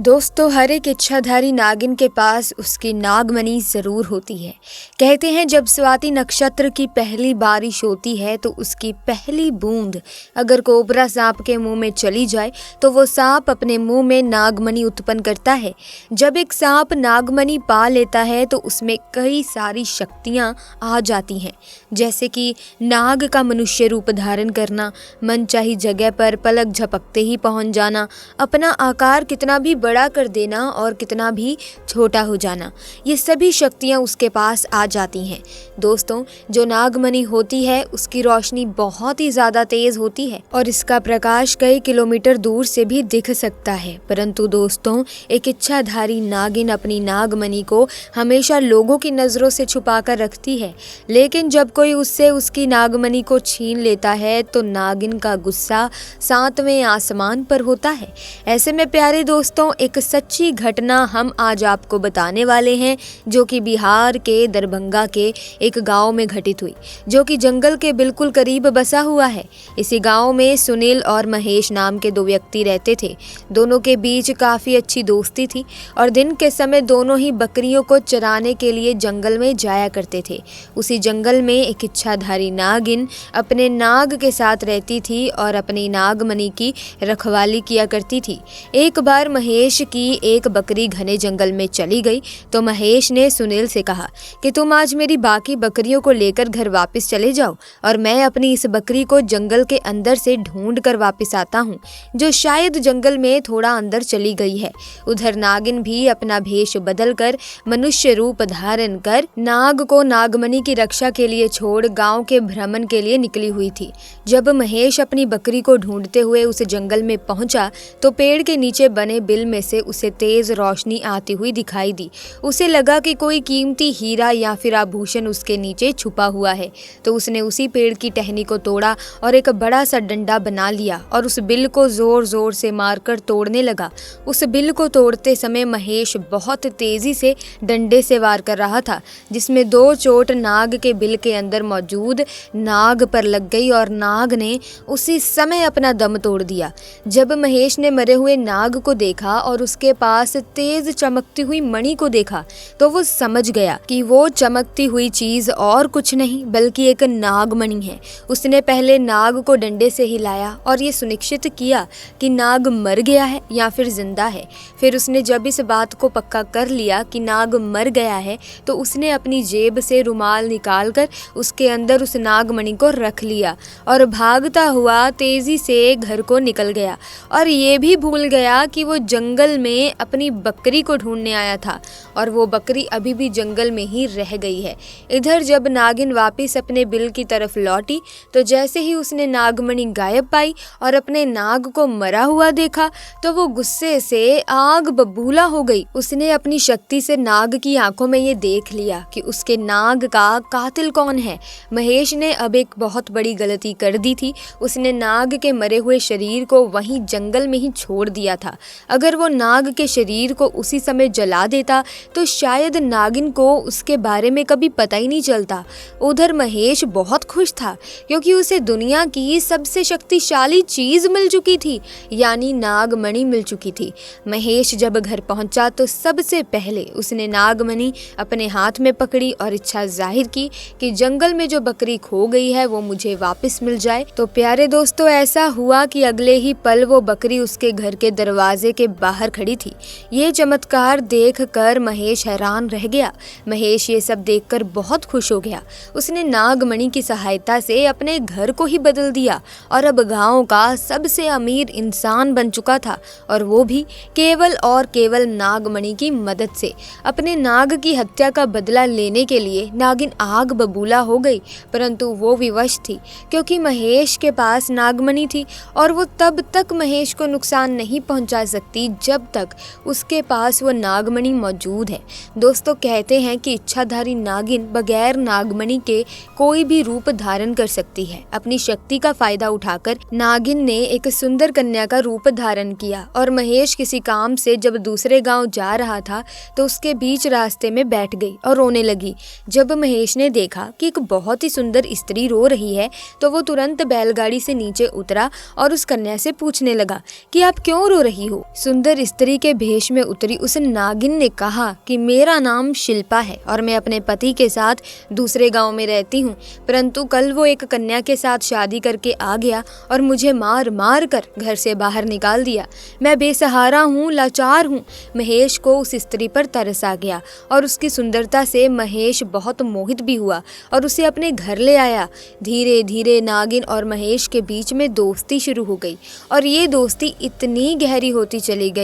दोस्तों, हर एक इच्छाधारी नागिन के पास उसकी नागमणि जरूर होती है। कहते हैं जब स्वाति नक्षत्र की पहली बारिश होती है तो उसकी पहली बूंद अगर कोबरा सांप के मुंह में चली जाए तो वो सांप अपने मुंह में नागमणि उत्पन्न करता है। जब एक सांप नागमणि पा लेता है तो उसमें कई सारी शक्तियां आ जाती हैं, जैसे कि नाग का मनुष्य रूप धारण करना, मनचाही जगह पर पलक झपकते ही पहुंच जाना, अपना आकार कितना भी बड़ा कर देना और कितना भी छोटा हो जाना, ये सभी शक्तियां उसके पास आ जाती हैं। दोस्तों, जो नागमणि होती है उसकी रोशनी बहुत ही ज्यादा तेज होती है और इसका प्रकाश कई किलोमीटर दूर से भी दिख सकता है। परंतु दोस्तों, एक इच्छाधारी नागिन अपनी नागमणि को हमेशा लोगों की नजरों से छुपा कर रखती है, लेकिन जब कोई उससे उसकी नागमणि को छीन लेता है तो नागिन का गुस्सा सातवें आसमान पर होता है। ऐसे में प्यारे दोस्तों, एक सच्ची घटना हम आज आपको बताने वाले हैं जो कि बिहार के दरभंगा के एक गांव में घटित हुई, जो कि जंगल के बिल्कुल करीब बसा हुआ है। इसी गांव में सुनील और महेश नाम के दो व्यक्ति रहते थे। दोनों के बीच काफ़ी अच्छी दोस्ती थी और दिन के समय दोनों ही बकरियों को चराने के लिए जंगल में जाया करते थे। उसी जंगल में एक इच्छाधारी नागिन अपने नाग के साथ रहती थी और अपनी नागमणि की रखवाली किया करती थी। एक बार महेश की एक बकरी घने जंगल में चली गई तो महेश ने सुनील से कहा कि तुम आज मेरी बाकी बकरियों को लेकर घर वापस चले जाओ और मैं अपनी इस बकरी को जंगल के अंदर से ढूंढ कर वापस आता हूँ, जो शायद जंगल में थोड़ा अंदर चली गई है। उधर नागिन भी अपना भेष बदल कर मनुष्य रूप धारण कर नाग को नागमणि की रक्षा के लिए छोड़ गांव के भ्रमण के लिए निकली हुई थी। जब महेश अपनी बकरी को ढूंढते हुए उस जंगल में पहुंचा तो पेड़ के नीचे बने बिल में से उसे तेज रोशनी आती हुई दिखाई दी। उसे लगा कि कोई कीमती हीरा या फिर आभूषण उसके नीचे छुपा हुआ है, तो उसने उसी पेड़ की टहनी को तोड़ा और एक बड़ा सा डंडा बना लिया और उस बिल को जोर जोर से मारकर तोड़ने लगा। उस बिल को तोड़ते समय महेश बहुत तेजी से डंडे से वार कर रहा था, जिसमें दो चोट नाग के बिल के अंदर मौजूद नाग पर लग गई और नाग ने उसी समय अपना दम तोड़ दिया। जब महेश ने मरे हुए नाग को देखा और उसके पास तेज चमकती हुई मणि को देखा तो वो समझ गया कि वो चमकती हुई चीज और कुछ नहीं बल्कि एक नागमणि है। उसने पहले नाग को डंडे से हिलाया और ये सुनिश्चित किया कि नाग मर गया है या फिर जिंदा है। फिर उसने जब इस बात को पक्का कर लिया कि नाग मर गया है तो उसने अपनी जेब से रुमाल निकालकर उसके अंदर उस नागमणि को रख लिया और भागता हुआ तेजी से घर को निकल गया और ये भी भूल गया कि वो जंगल में अपनी बकरी को ढूंढने आया था और वो बकरी अभी भी जंगल में ही रह गई है। इधर जब नागिन वापस अपने बिल की तरफ लौटी तो जैसे ही उसने नागमणि गायब पाई और अपने नाग को मरा हुआ देखा तो वो गुस्से से आग बबूला हो गई। उसने अपनी शक्ति से नाग की आंखों में ये देख लिया कि उसके नाग का कातिल कौन है। महेश ने अब एक बहुत बड़ी गलती कर दी थी। उसने नाग के मरे हुए शरीर को वहीं जंगल में ही छोड़ दिया था। अगर वो नाग के शरीर को उसी समय जला देता तो शायद नागिन को उसके बारे में कभी पता ही नहीं चलता। उधर महेश बहुत खुश था क्योंकि उसे दुनिया की सबसे शक्तिशाली चीज मिल चुकी थी, यानी नागमणि मिल चुकी थी। महेश जब घर पहुंचा तो सबसे पहले उसने नागमणि अपने हाथ में पकड़ी और इच्छा जाहिर की कि जंगल में जो बकरी खो गई है वो मुझे वापस मिल जाए। तो प्यारे दोस्तों, ऐसा हुआ कि अगले ही पल वो बकरी उसके घर के दरवाजे के बाहर खड़ी थी। ये चमत्कार देखकर महेश हैरान रह गया। महेश ये सब देखकर बहुत खुश हो गया। उसने नागमणि की सहायता से अपने घर को ही बदल दिया और अब गांव का सबसे अमीर इंसान बन चुका था, और वो भी केवल और केवल नागमणि की मदद से। अपने नाग की हत्या का बदला लेने के लिए नागिन आग बबूला हो गई, परंतु वो विवश थी क्योंकि महेश के पास नागमणि थी और वो तब तक महेश को नुकसान नहीं पहुंचा सकती जब तक उसके पास वो नागमणि मौजूद है। दोस्तों, कहते हैं कि इच्छाधारी नागिन बगैर नागमणि के कोई भी रूप धारण कर सकती है। अपनी शक्ति का फायदा उठाकर नागिन ने एक सुंदर कन्या का रूप धारण किया और महेश किसी काम से जब दूसरे गांव जा रहा था तो उसके बीच रास्ते में बैठ गई और रोने लगी। जब महेश ने देखा कि एक बहुत ही सुंदर स्त्री रो रही है तो वो तुरंत बैलगाड़ी से नीचे उतरा और उस कन्या से पूछने लगा कि आप क्यों रो रही हो। सुंदर सुंदर स्त्री के भेष में उतरी उस नागिन ने कहा कि मेरा नाम शिल्पा है और मैं अपने पति के साथ दूसरे गांव में रहती हूँ, परंतु कल वो एक कन्या के साथ शादी करके आ गया और मुझे मार मार कर घर से बाहर निकाल दिया। मैं बेसहारा हूँ, लाचार हूँ। महेश को उस स्त्री पर तरस आ गया और उसकी सुंदरता से महेश बहुत मोहित भी हुआ और उसे अपने घर ले आया। धीरे धीरे नागिन और महेश के बीच में दोस्ती शुरू हो गई और ये दोस्ती इतनी गहरी होती चली गई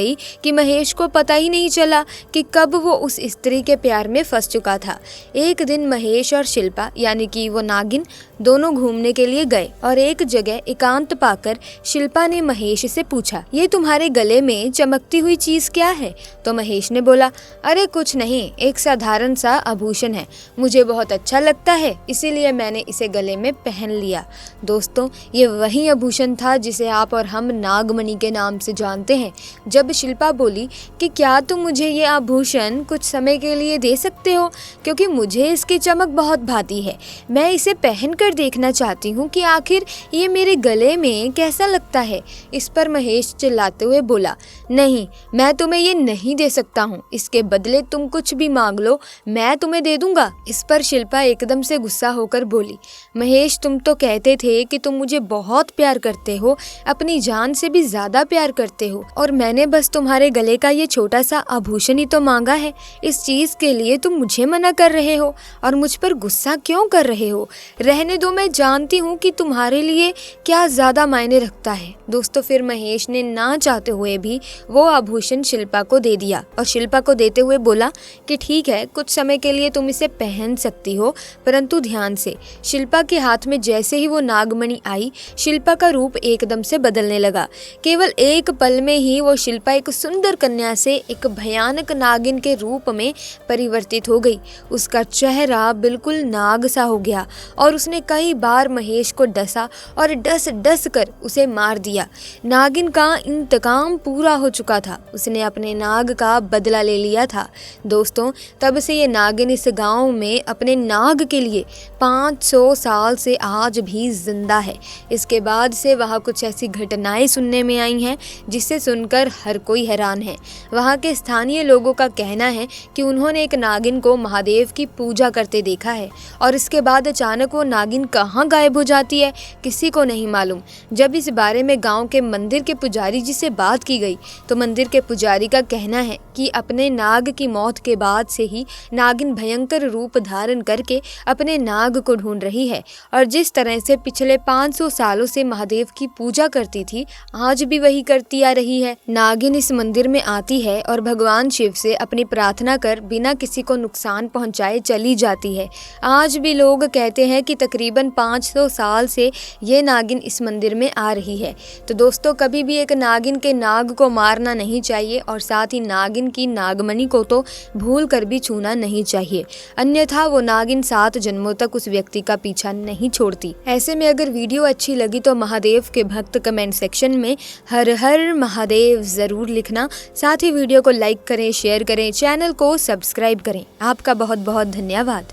कि महेश को पता ही नहीं चला कि कब वो उस स्त्री के प्यार में फंस चुका था। एक दिन महेश और शिल्पा यानी कि वो नागिन दोनों घूमने के लिए गए और एक जगह एकांत पाकर शिल्पा ने महेश से पूछा, ये तुम्हारे गले में चमकती हुई चीज क्या है? तो महेश ने बोला, अरे कुछ नहीं, एक साधारण सा आभूषण है, मुझे बहुत अच्छा लगता है इसीलिए मैंने इसे गले में पहन लिया। दोस्तों, ये वही आभूषण था जिसे आप और हम नागमणि के नाम से जानते हैं। जब शिल्पा बोली कि क्या तुम मुझे ये आभूषण कुछ समय के लिए दे सकते हो, क्योंकि मुझे इसकी चमक बहुत भाती है, मैं इसे पहन कर देखना चाहती हूँ कि आखिर ये मेरे गले में कैसा लगता है। इस पर महेश चिल्लाते हुए बोला, नहीं, मैं तुम्हें ये नहीं दे सकता हूँ, इसके बदले तुम कुछ भी मांग लो, मैं तुम्हें दे दूंगा। इस पर शिल्पा एकदम से गुस्सा होकर बोली, महेश तुम तो कहते थे कि तुम मुझे बहुत प्यार करते हो, अपनी जान से भी ज्यादा प्यार करते हो, और मैंने बस तुम्हारे गले का ये छोटा सा आभूषण ही तो मांगा है। इस चीज के लिए तुम मुझे मना कर रहे हो और मुझ पर गुस्सा क्यों कर रहे हो? रहने दो, मैं जानती हूँ कि तुम्हारे लिए क्या ज्यादा मायने रखता है। दोस्तों, फिर महेश ने ना चाहते हुए भी वो आभूषण शिल्पा को दे दिया और शिल्पा को देते हुए बोला कि ठीक है, कुछ समय के लिए तुम इसे पहन सकती हो, परंतु ध्यान से। शिल्पा के हाथ में जैसे ही वो नागमणि आई, शिल्पा का रूप एकदम से बदलने लगा। केवल एक पल में ही वो शिल्पा एक सुंदर कन्या से एक भयानक नागिन के रूप में परिवर्तित हो गई। उसका चेहरा बिल्कुल नाग सा हो गया और उसने कई बार महेश को डसा और डस डस कर उसे मार दिया। नागिन का इंतकाम पूरा हो चुका था, उसने अपने नाग का बदला ले लिया था। दोस्तों, तब से ये नागिन इस गांव में अपने नाग के लिए 500 साल से आज भी जिंदा है। इसके बाद से वहाँ कुछ ऐसी घटनाएं सुनने में आई हैं जिसे सुनकर हर कोई हैरान है। वहाँ के स्थानीय लोगों का कहना है कि उन्होंने एक नागिन को महादेव की पूजा करते देखा है और इसके बाद अचानक वो नागिन कहाँ गायब हो जाती है, किसी को नहीं मालूम। जब इस बारे में गांव के मंदिर के पुजारी जी से बात की गई तो मंदिर के पुजारी का कहना है कि अपने नाग की मौत के बाद से ही नागिन भयंकर रूप धारण करके अपने नाग को ढूंढ रही है और जिस तरह से पिछले 500 सालों से महादेव की पूजा करती थी, आज भी वही करती आ रही है। नागिन इस मंदिर में आती है और भगवान शिव से अपनी प्रार्थना कर बिना किसी को नुकसान पहुंचाए चली जाती है। आज भी लोग कहते हैं कि तकरीबन 500 साल से ये नागिन इस मंदिर में आ रही है। तो दोस्तों, कभी भी एक नागिन के नाग को मारना नहीं चाहिए और साथ ही नागिन की नागमणि को तो भूल कर भी छूना नहीं चाहिए, अन्यथा वो नागिन 7 जन्मों तक उस व्यक्ति का पीछा नहीं छोड़ती। ऐसे में अगर वीडियो अच्छी लगी तो महादेव के भक्त कमेंट सेक्शन में हर हर महादेव जरूर लिखना। साथ ही वीडियो को लाइक करें, शेयर करें, चैनल को सब्सक्राइब करें। आपका बहुत बहुत धन्यवाद।